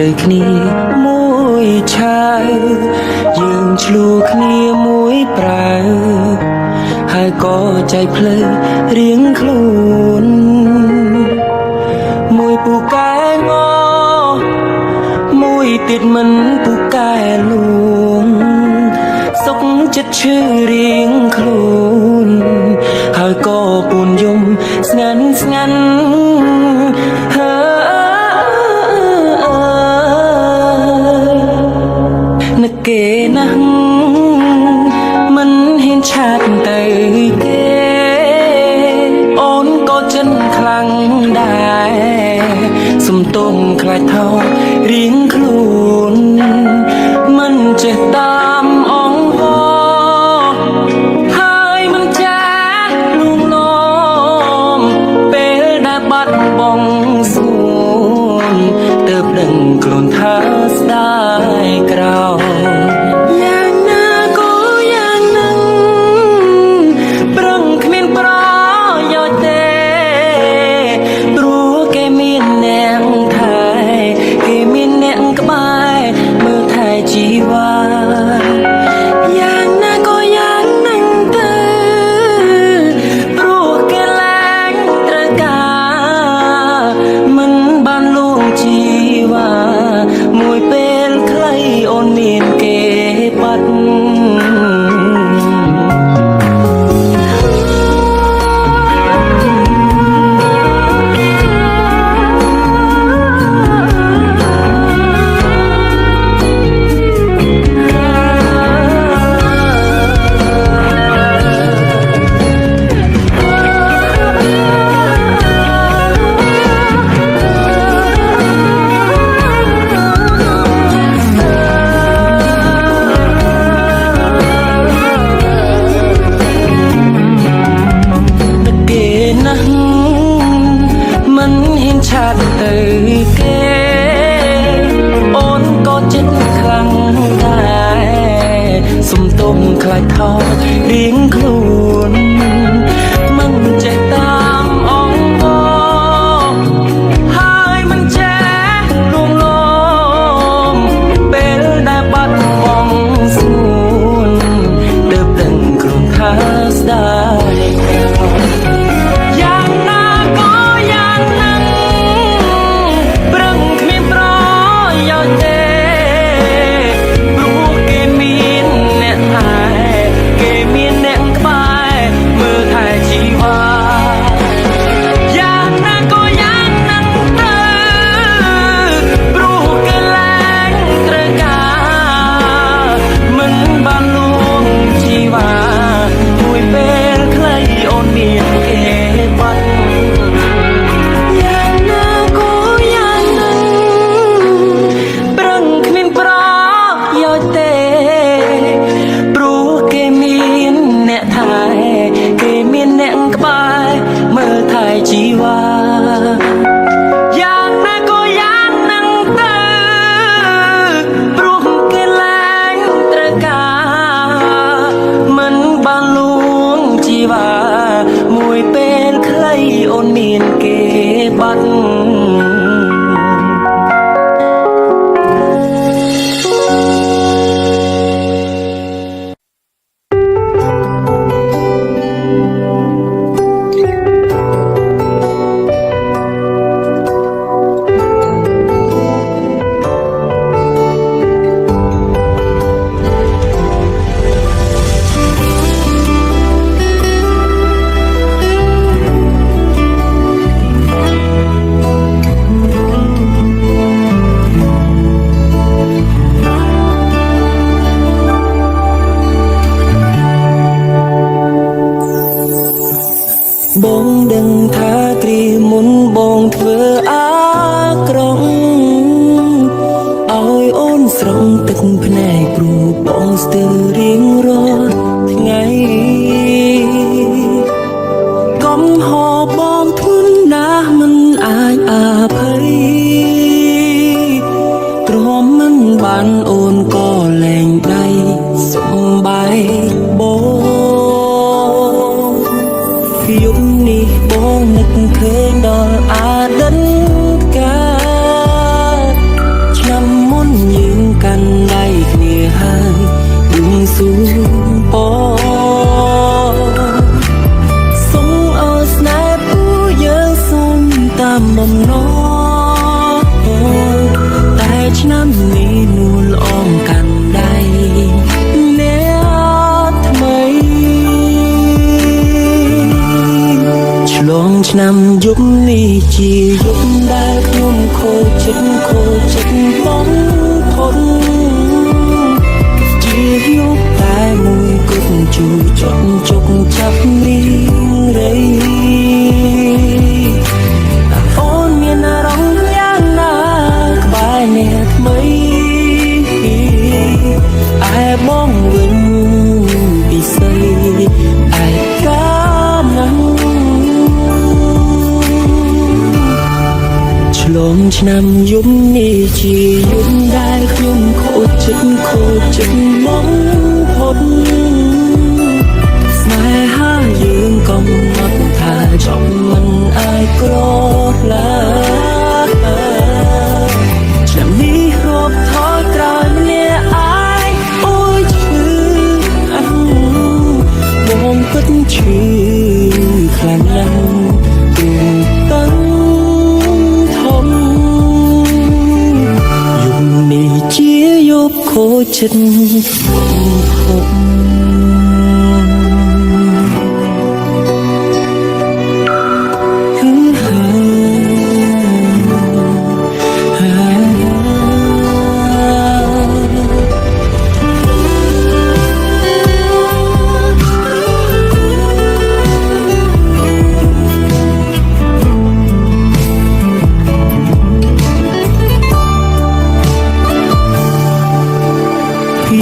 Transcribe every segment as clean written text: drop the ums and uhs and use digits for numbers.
ត្រូវគ្នាមួយឆាវយើងឆ្លួគ្នាមួយប្រើហើយក៏ใจភ្លើរៀងខ្លួនមួយពូកែងមួយទៀតមិនពូកែលួងសុខចិត្តឈឺរៀងខ្លួនហើយក៏ពួនយំស្ងាត់ស្ងាត់នឹកគេណាស់មិនហ៊ានឆាតទៅគេអូនក៏ចិនខ្លាំងដែរសុំទុំខ្លាចថោរៀងខ្លួនមិនចេះតាមអងហោហើយមិនចាស់លួងលោមពេលដែលបាត់បង់សួនទើបដឹងខ្លួនថាស្ដាយក្រោយយ៉ាងណាក៏យ៉ាងនឹងប្រឹងគ្មានប្រយោជន៍ទេព្រោះគេមានអ្នកថែគេមានអ្នកក្បែរមើលថែជីវ៉ាយ៉ាងណាក៏យ៉ាងនឹងទៅព្រោះគេលែងត្រូវការមិនបានលួងជីវ៉ាមួយពេលខ្លីអូនមានគេបាត់មិនហ៊ានឆាតទៅគេអូនក៏ចិត្តខ្លាំងដែរសុំទុំខ្លាចថោរៀងខ្លួនមិនចេះតាមអងហោហើយមិនចេះលួងលោមពេលដែលបាត់បង់សួនទើបដឹងខ្លួនថាស្ដាយយ៉ាងណាក៏យ៉ាងនឹងប្រឹងគ្មានប្រយោជន៍ទេព្រោះគេមានអ្នកថែគេមានអ្នកក្បែរមើលថែជីវ៉ាយ៉ាងណាក៏យ៉ាងនឹងទៅព្រោះគេលែងត្រូវការមិនបានលួងជីវ៉ាមួយពេលខ្លីអូនមានគេបាត់យ៉ាងណាក៏យ៉ាងនឹងប្រឹងគ្មានប្រយោជន៍ទេព្រោះគេមានអ្នកថែគេមានអ្នកក្បែរមើលថែជីវ៉ាយ៉ាងណាក៏យ៉ាងនឹងទៅព្រោះគេលែងត្រូវការមិនបានលួងជីវ៉ាមួយពេលខ្លីអូនមានគេបាត់បងដឹងថាគ្រាមុនបងធ្វើអាក្រក់ឲ្យអូនស្រង់ទឹកភ្នែកព្រោះបងស្ទើររៀងរាល់ថ្ងៃកំហុសបងធ្ងន់ណាស់មិនអាចអភ័យទ្រាំមិនបានអូនក៏លែងដៃសំបាយបងយប់នេះបងនឹកឃើញដល់អតីតកាលឆ្នាំ ឆ្នាំយប់នេះជាយប់ដែលខ្ញុំខូចចិត្តបងផុតជាយប់តែមួយគត់ជួចជុកចាប់រីរៃអូនមានអារម្មណ៍យ៉ាងណាក្បែរអ្នកថ្មីឯបងវិញពិសេសឯកាណាំឆ្លងឆ្នាំយប់នេះជាយប់ដែលខ្ញុំខូចចិត្តមកផុតស្នេហាយើងកំណត់ថាចប់មិនអាចក្រឡាឆ្នាំនេះរាប់ថយក្រោយម្នាក់អាយអូយឈឺបងពិតឈឺខ្លាំងណាស់ទូតឹងធំយប់នេះជាយប់ខូចចិត្តផុត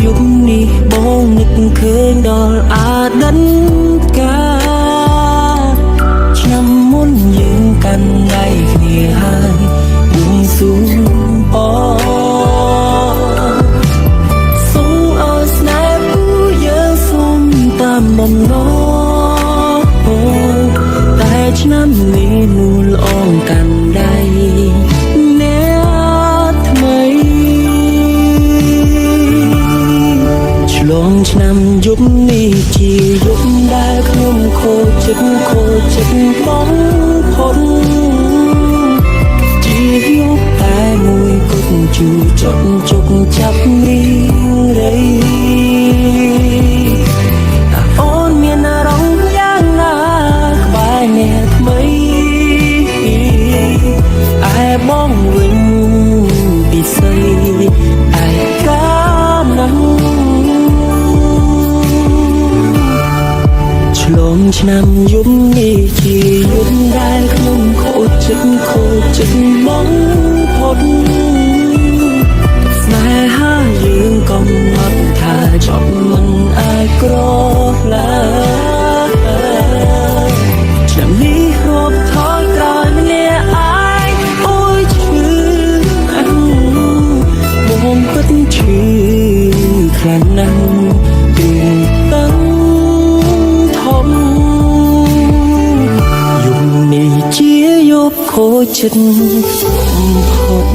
យប់នេះបងនឹកឃើញដល់អតីតកាលឆ្នាំមុនយើងកាន់ដៃគ្នាហើយបួងសួងអសូមឲ្យស្នេហ៍គូយើងសូមតាមបំណងតែឆ្នាំនេះនួលអងកាន់ដៃឆ្លងឆ្នាំយប់នេះជាយប់ដែលខ្ញុំខូចចិត្តបងផុតជាយប់តែមួយគត់ជួចជុកចាប់រីរៃអូនមានអារម្មណ៍យ៉ាងណាក្បែរអ្នកថ្មីឯបងវិញពិសេសឯកាណាំឆ្លងឆ្នាំយប់នេះជាយប់ដែលខ្ញុំខូចចិត្តបងផុតស្នេហាយើងកំណត់ថាចប់មិនអាចក្រឡាឆ្នាំនេះរាប់ថយក្រោយម្នាក់អាយអូយឈឺបងពិតឈឺខ្លាំងណាស់ទូតឹងជាយប់ខូចចិត្តផុត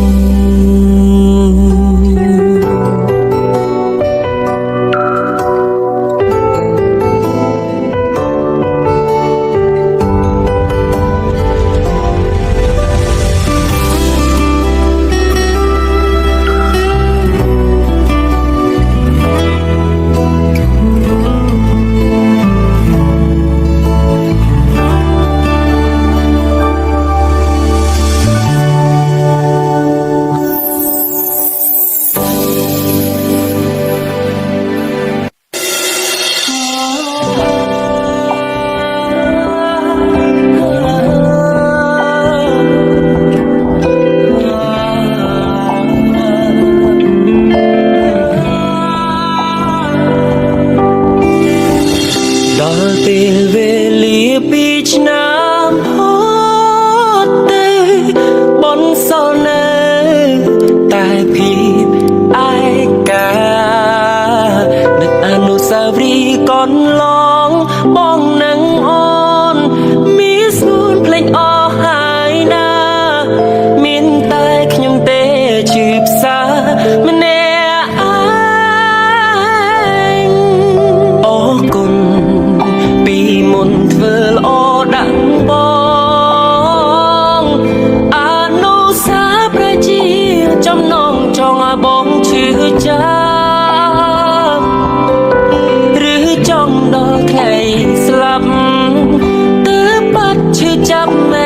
ដល់ពេលវេលាពីឆ្នាំហត់ទេបនសល់នៅតែភាពឯកានឹកអនុស្សាវរីយ៍កន្លងបងនឹងអូនមានស្នួនភ្លេចអស់ហើយណាមានតែខ្ញុំទេជឿផ្សាម្នាក់ឯងអរគុណពីមុនធ្វើល្អដាក់បងអនុស្សាវរីយ៍ជាចំណងចង់ឲ្យបងឈឺចាប់ឬចង់ដល់ថ្ងៃស្លាប់ទើបបាត់ឈឺចាប់មែ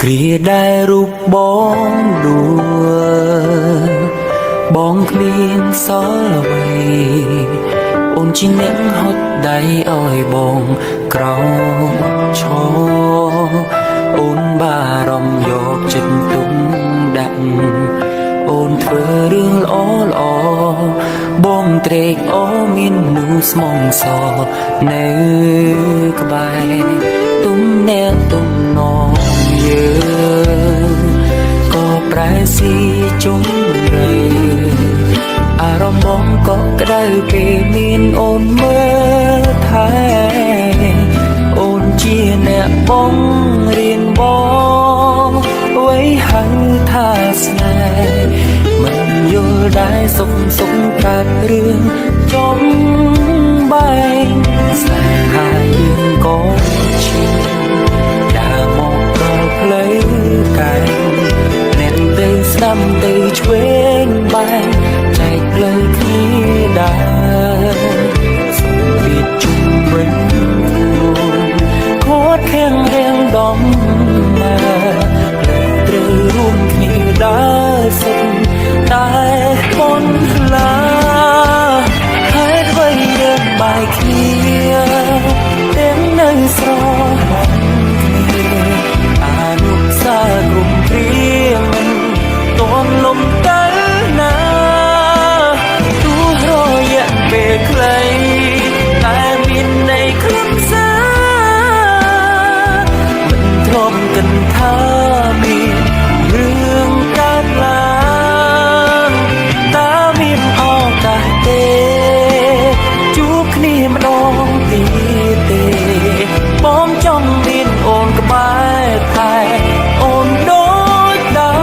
គ្រាដែលរូបបងដួលបងគ្មានសល់អ្វីអូនជាអ្នកហត់ដៃឲ្យបងក្រោកឈរអូនបារម្ភយកចិត្តទុកដាក់អូនធ្វើរឿងល្អល្អបងត្រេកអរមានមនុស្សស្មងសនៅក្បែរទុំអ្នកទុំនងយើងក៏ប្រែស៊ីជុំរើអារម្មណ៍បងក៏ក្តៅពេលមានអូនមើលថែអូនជាអ្នកបងរៀនបងអ្វីហៅថាស្នេហ៍មិនយល់ដែរសុំកាត់រឿងចំបែងស្នេហាយើងក៏ឈានដើរមកដល់ផ្លូវកាយអ្នកទៅស្ដាំទៅឆ្វេងបែងចែកផ្លូវគ្នាដើរសុំពីជុំវិញខត់ខាំងរៀងដំណើរត្រូវរួមគ្នាដើរសុំតែប៉ុនឡាហើយអ្វីយើងបែកគ្នាទាំងនៅស្រឡាញ់គ្នាអនុស្សាវរីយ៍រួមព្រៀងមិនតន់លំទៅណាទោះរយៈពេលខ្លីតែមានន័យខ្លឹមសារមិនទ្រាំគិតថាមានរឿងកើតឡើងតើមានឱកាសទេជួបគ្នាម្ដងទៀតទេបងចង់មានអូនក្បែរតែអូនដូចដើ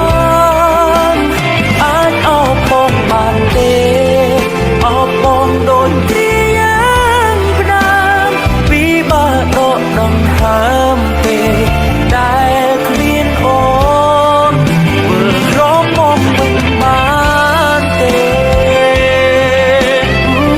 មអាចអបបងបានទេអបបងដូចព្រាយ៉ាងផ្ដាំពីបើដកដង្ហើមពេលដែលគ្មានអូនមើលរកមកវិញបានទេអូ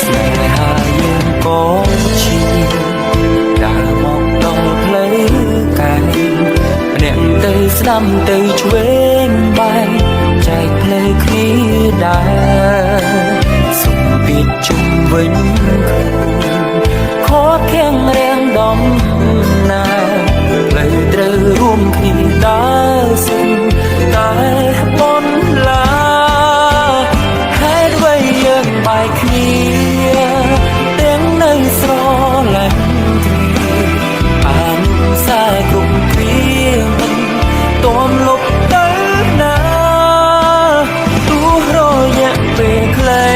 ស្នេហាយើងក៏ឈានដើរមកដល់ផ្លូវកាយម្នាក់ទៅស្ដាំទៅឆ្វេងបែងចែកផ្លូវគ្នាដើរសុំពីជុំវិញខត់ខាំងរៀងដំណើរផ្លូវត្រូវរួមគ្នាដើរសុំតែប៉ុនឡាហើយអ្វីយើងបែកគ្នាទាំងនៅស្រឡាញ់គ្នាអនុស្សាវរីយ៍គ្រប់គ្រាមិនតន់លុបទៅណាទោះរយៈពេលខ្លី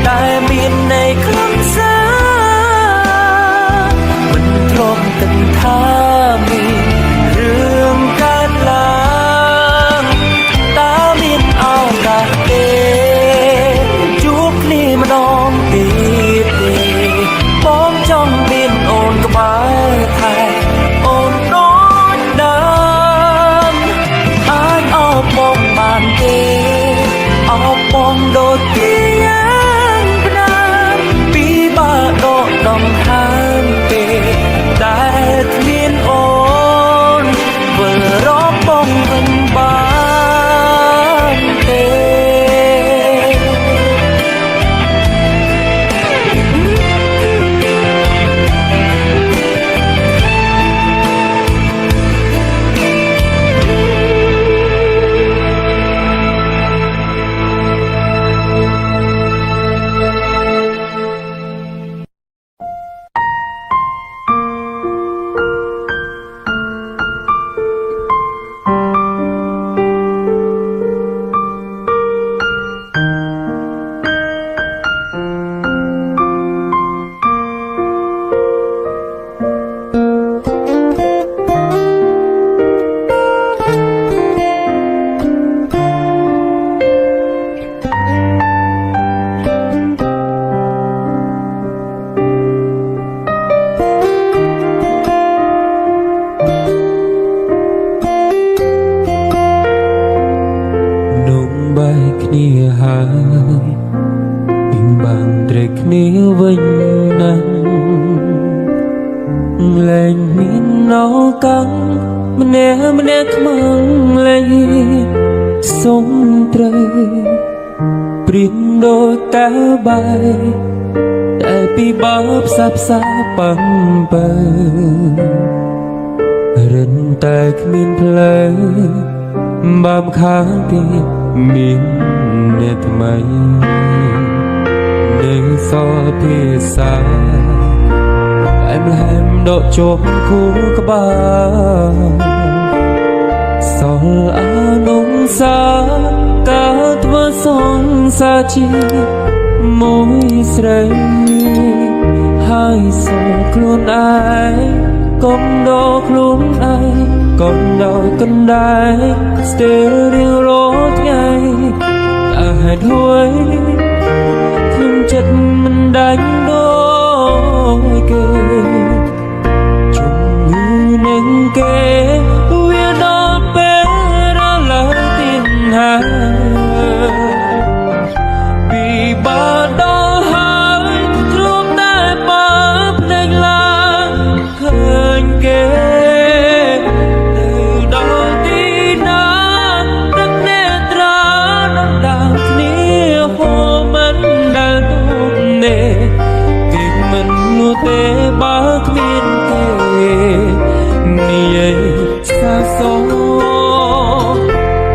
តែមានន័យខ្លឹមសារមិនទ្រាំគិតថាមានរឿងកើតឡើងតើមានឱកាសទេជួបគ្នាម្ដងទៀតទេបងចង់មានអូនក្បែរថែអូនដូចដើមអាចអបបងបានទេអបបងដូចព្រាយ៉ាងផ្ដាំពីបើ គ្នាវិញណាស់លែងមានអោកាំងម្នាក់ខ្មាំងលែងសុំត្រូវព្រៀងដូចតែបាយតែពីបើផ្សាបាំបើរិនតែគ្មានផ្លូវបាំខាងទៀតមានអ្នកថ្មីនៅសល់ភាសាឯមលែមដកជាប់គូក្បាលសល់អានងសាការធ្វើសងសាជាមួយស្រីហើយសល់ខ្លួនឯងកុំដកខ្លួនឯងកុំដោយកណ្ដាលស្ទើររៀងរាល់ថ្ងៃតែហេតុអ្វីខ្ញុំចិត្តមិនដាច់ដូចគេជុំងឺនឹងគេវាដល់ពេលរលឹកទៀតហើយពីបាដល់ហើយទ្រពតែបើភ្លេចឡើងឃើញគេនៅដល់ទីណាទឹកនេត្រាដណ្ដើមគ្នាហូរមិនដែលទុំនេះគេមិនលួទេបើគ្មានគេនិយាយសាសង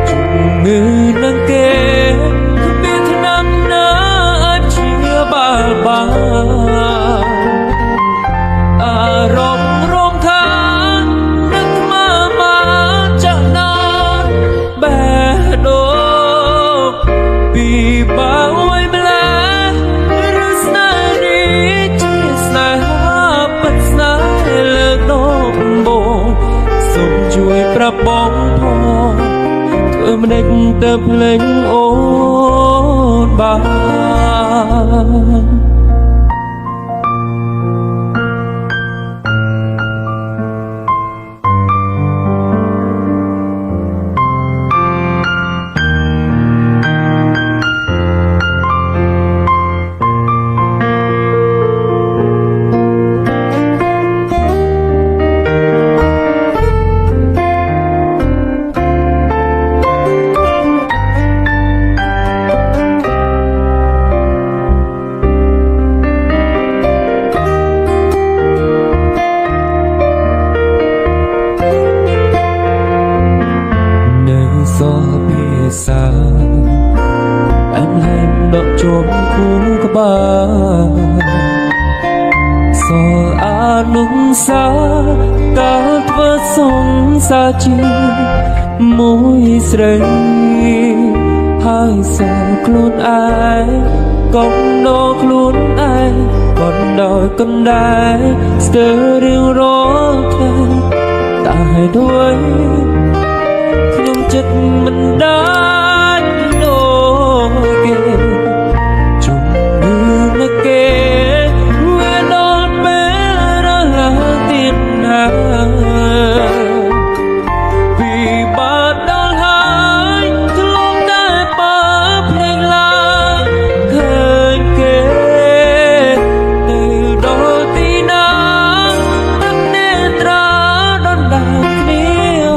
ជំងឺនឹងគេគ្មានថ្នាំណាអាចព្យាបាលបានអារម្មណ៍រំខាននឹកមកចាក់ណនបែដូរពីបើអ្វីម្ល៉េះឬស្នេហ៍នេះជាស្នេហាពិតស្នេហ៍លើកដំបូងសូមជួយប្រាប់បងផងធ្វើម្ដេចទៅភ្លេចអូនបាន សាអញលែងដកជាប់គូក្បាលសល់អានុសាការធ្វើសងសាជាមួយស្រីហើយសល់ខ្លួនឯងកុំដកខ្លួនឯងក៏ដោយកណ្ដាលស្ទើររៀងរាល់ថ្ងៃតែហេតុអ្វីខ្ញុំចិត្តមិនដាច់ដូចគេជុំងឺនឹងគេវាដល់ពេលរលឹកទៀតហើយពីបាត់ដល់ហើយធ្លាប់តែបើភ្លេចឡើងឃើញគេនៅដល់ទីណាទឹកនេត្រាដណ្ដើមគ្នា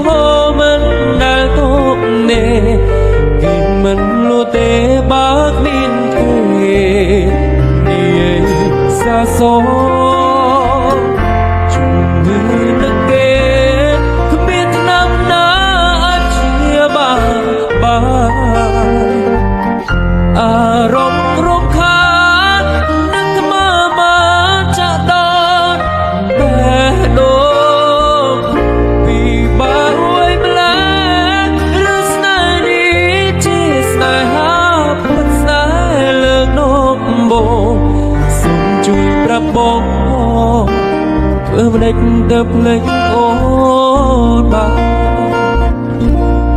ហូរមិនដែលទុកនេះគេមិនលួទេបើគ្មានគេនិយាយសាសងជុំងឺនឹងគេគ្មានថ្នាំណាអាចព្យាបាលអារម្មណ៍រំខាននឹងថ្មើរមកចាក់ដល់បេះដូងពីបើអ្វីម្ល៉េះឬស្នេហ៍នេះជាស្នេហាពិតស្នេហ៍លើកដំបូងសូមជួយប្រាប់បងធ្វើម្ដេចទៅភ្លេចអូនបាន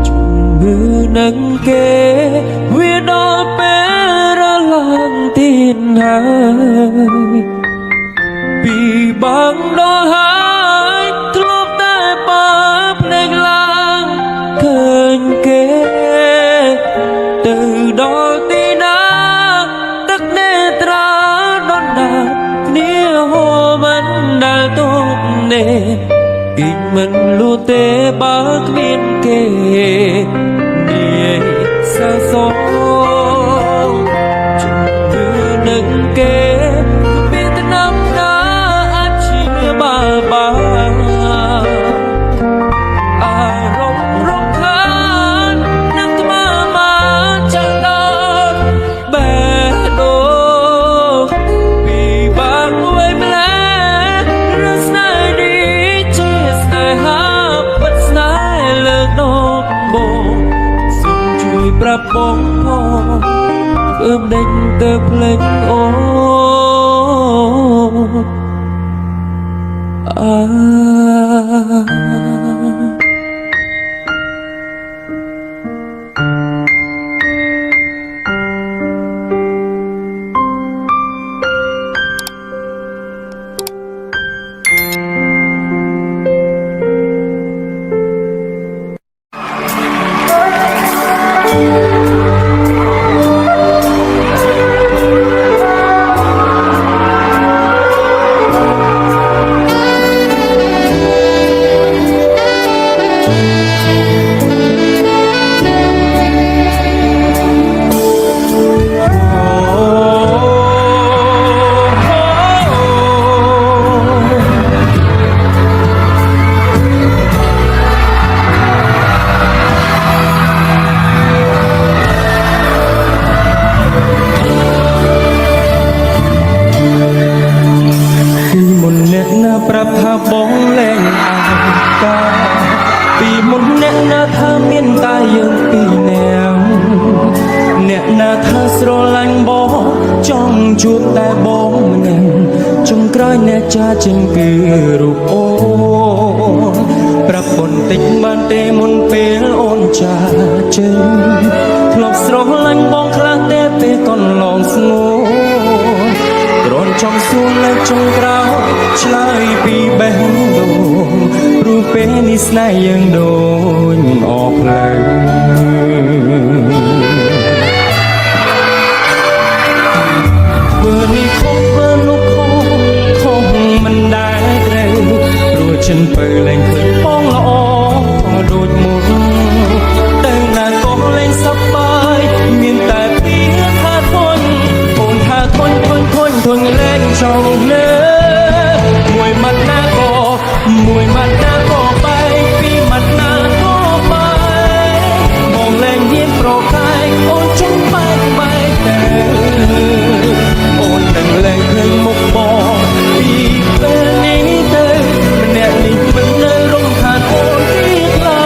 ជុំងឺនឹងគេវាដល់ពេលរលឹកទៀតហើយពីបាំងដល់ហើយធ្លាប់តែបើភ្លេចឡើងឃើញគេទៅដល់ទីណាទឹកនេត្រាដ គេមិនលូទេបើគ្មានគេនិយាយសើសងជំនឿនឹងគេមានតែនំណាអាចជាបានអារម្មណ៍រំខាននឹងថ្មមកចាក់ដល់បេះដូងពីបាក់អួយម្លេះរស្នេហ៍នេះជាស្នេហាពិតស្នេហ៍លើកដំបូងសូមជួយប្រាប់បងផងធ្វើដេញទៅភ្លេចអូប្រាប់ថាបងលែងអើកាពីមុនអ្នកណាថាមានតែយើងពីរនាក់អ្នកណាថាស្រឡាញ់បងចង់ជួបតែបងម្នាក់ចុងក្រោយអ្នកចាចេញគឺរូបអូនប្រាប់បន្តិចបានទេមុនពេលអូនចាចេញធ្លាប់ស្រឡាញ់បងខ្លះតែពេលកន្លងស្ងួនគ្រាន់ចង់សួរនៅចុងក្រោយឆ្លើយពីបេះដូងព្រោះពេលនេះស្នេហ៍យើងដូចអស់ផ្លូវធ្វើនេះខុសធ្វើនោះខុសមិនដែរត្រូវព្រោះចិនបើលែងឃើញបងល្អដូចមុនទៅណាក៏លែងសប្បាយមានតែពីថាធន់អូនថាធន់លែងចង់លើមួយម៉ាត់ណាក៏បែកពីម៉ាត់ណាក៏បែកបងលែងហ៊ានប្រកែកអូនចង់បែកទៅអូននឹងលែងឃើញមុខបងពីពេលនេះទៅម្នាក់នេះមិននៅរំខានអូនទៀតឡើ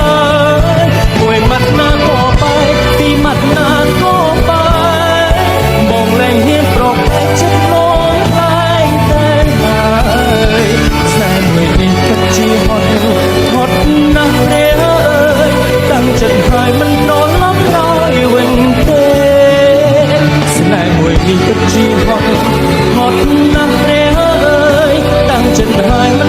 យមួយម៉ាត់ណាក៏បែកពីម៉ាត់ណាក៏បែកបងលែងហ៊ានប្រកែកចិត្តស្នេហ៍មួយនេះពិតជាហត់ណាស់ទេអើយតាំងចិត្តហើយមិនដល់ឡប់ឡើយវិញទេស្នេហ៍មួយនេះពិតជាហត់ណាស់ទេអើយតាំងចិត្តហើយមិន